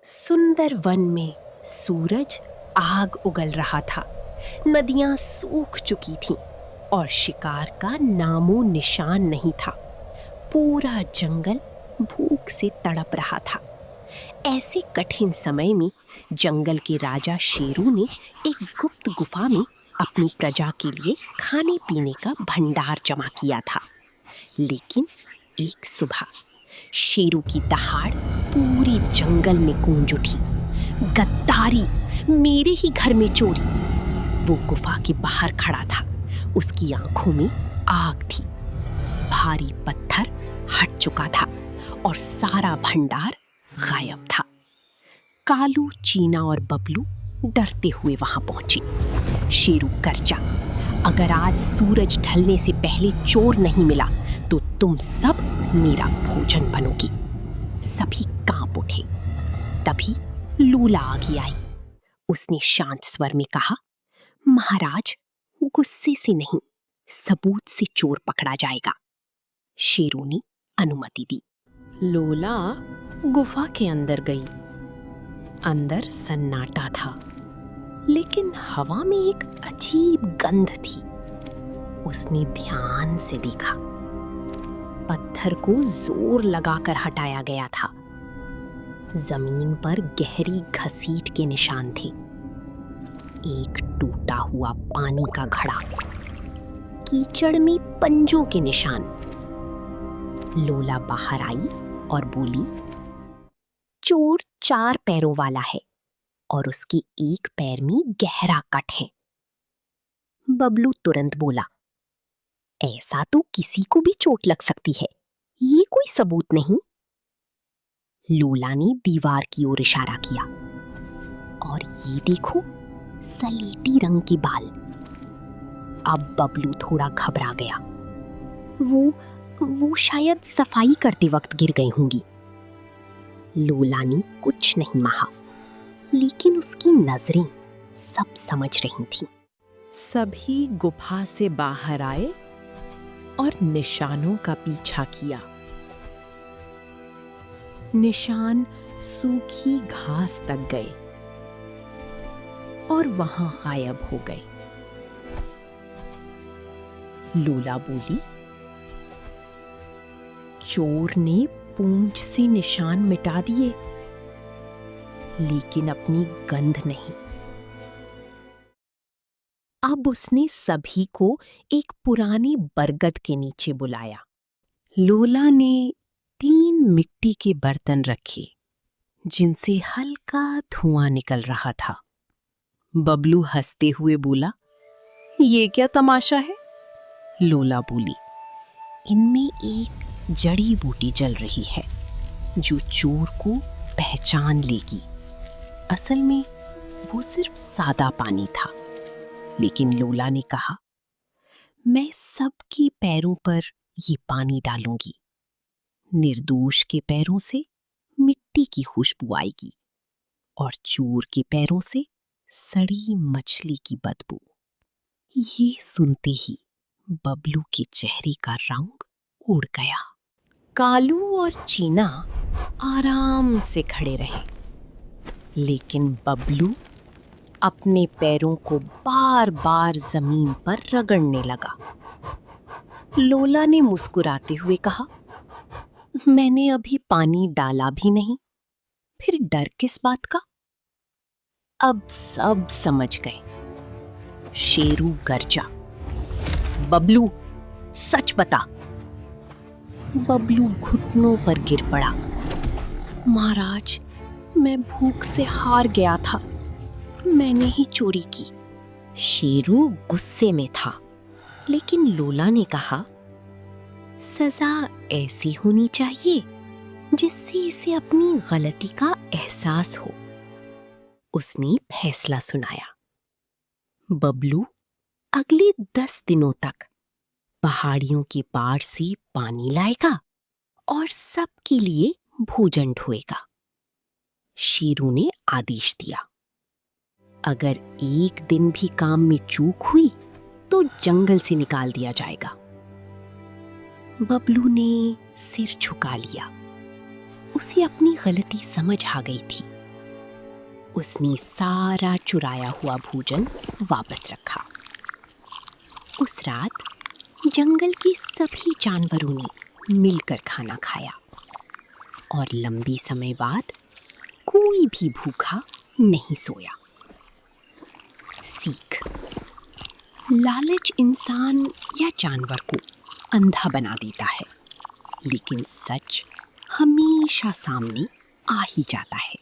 सुंदर वन में सूरज आग उगल रहा था। नदियां सूख चुकी थीं और शिकार का नामो निशान नहीं था। पूरा जंगल भूख से तड़प रहा था। ऐसे कठिन समय में जंगल के राजा शेरू ने एक गुप्त गुफा में अपनी प्रजा के लिए खाने पीने का भंडार जमा किया था। लेकिन एक सुबह शेरू की दहाड़ पूरे जंगल में गूंज उठी। गद्दारी, मेरे ही घर में चोरी। वो गुफा के बाहर खड़ा था। उसकी आंखों में आग थी। भारी पत्थर हट चुका था और सारा भंडार गायब था। कालू, चीना और बबलू डरते हुए वहां पहुंचे। शेरू गर्जा, अगर आज सूरज ढलने से पहले चोर नहीं मिला तो तुम सब मेरा भोजन बनोगी। सभी कांप उठे। तभी लूला आगे आई। उसने शांत स्वर में कहा, महाराज, गुस्से से नहीं, सबूत से चोर पकड़ा जाएगा। शेरू ने अनुमति दी। लोला गुफा के अंदर गई। अंदर सन्नाटा था, लेकिन हवा में एक अजीब गंध थी। उसने ध्यान से देखा। पत्थर को जोर लगाकर हटाया गया था। जमीन पर गहरी घसीट के निशान थे। एक टूटा हुआ पानी का घड़ा, कीचड़ में पंजों के निशान। लोला बाहर आई और बोली, चोर 4 पैरों वाला है और उसके एक पैर में गहरा कट है। बबलू तुरंत बोला, ऐसा तो किसी को भी चोट लग सकती है, ये कोई सबूत नहीं। लोला ने दीवार की ओर इशारा किया, और ये देखो, सलेटी रंग के बाल। अब बबलू थोड़ा घबरा गया। वो शायद सफाई करते वक्त गिर गई होंगी। लोला ने कुछ नहीं कहा, लेकिन उसकी नजरें सब समझ रही थीं। सभी गुफा से बाहर आए और निशानों का पीछा किया। निशान सूखी घास तक गए और वहां गायब हो गए। लोला बोली, चोर ने पूंछ से निशान मिटा दिए, लेकिन अपनी गंध नहीं। अब उसने सभी को एक पुरानी बरगद के नीचे बुलाया। लोला ने 3 मिट्टी के बर्तन रखे, जिनसे हल्का धुआं निकल रहा था। बबलू हंसते हुए बोला, ये क्या तमाशा है? लोला बोली, इनमें एक जड़ी बूटी जल रही है जो चोर को पहचान लेगी। असल में वो सिर्फ सादा पानी था। लेकिन लोला ने कहा, मैं सबके पैरों पर ये पानी डालूंगी। निर्दोष के पैरों से मिट्टी की खुशबू आएगी और चोर के पैरों से सड़ी मछली की बदबू। ये सुनते ही बबलू के चेहरे का रंग उड़ गया। कालू और चीना आराम से खड़े रहे, लेकिन बबलू अपने पैरों को बार बार जमीन पर रगड़ने लगा। लोला ने मुस्कुराते हुए कहा, मैंने अभी पानी डाला भी नहीं, फिर डर किस बात का? अब सब समझ गए। शेरू गर्जा, बबलू, सच बता। बबलू घुटनों पर गिर पड़ा। महाराज, मैं भूख से हार गया था, मैंने ही चोरी की। शेरू गुस्से में था, लेकिन लोला ने कहा, सजा ऐसी होनी चाहिए जिससे इसे अपनी गलती का एहसास हो। उसने फैसला सुनाया। बबलू अगले 10 दिनों तक पहाड़ियों के पार से पानी लाएगा और सबके लिए भोजन ढोएगा। शेरू ने आदेश दिया, अगर एक दिन भी काम में चूक हुई तो जंगल से निकाल दिया जाएगा। बबलू ने सिर झुका लिया। उसे अपनी गलती समझ आ गई थी। उसने सारा चुराया हुआ भोजन वापस रखा। उस रात जंगल के सभी जानवरों ने मिलकर खाना खाया और लंबे समय बाद कोई भी भूखा नहीं सोया। सीख: लालच इंसान या जानवर को अंधा बना देता है, लेकिन सच हमेशा सामने आ ही जाता है।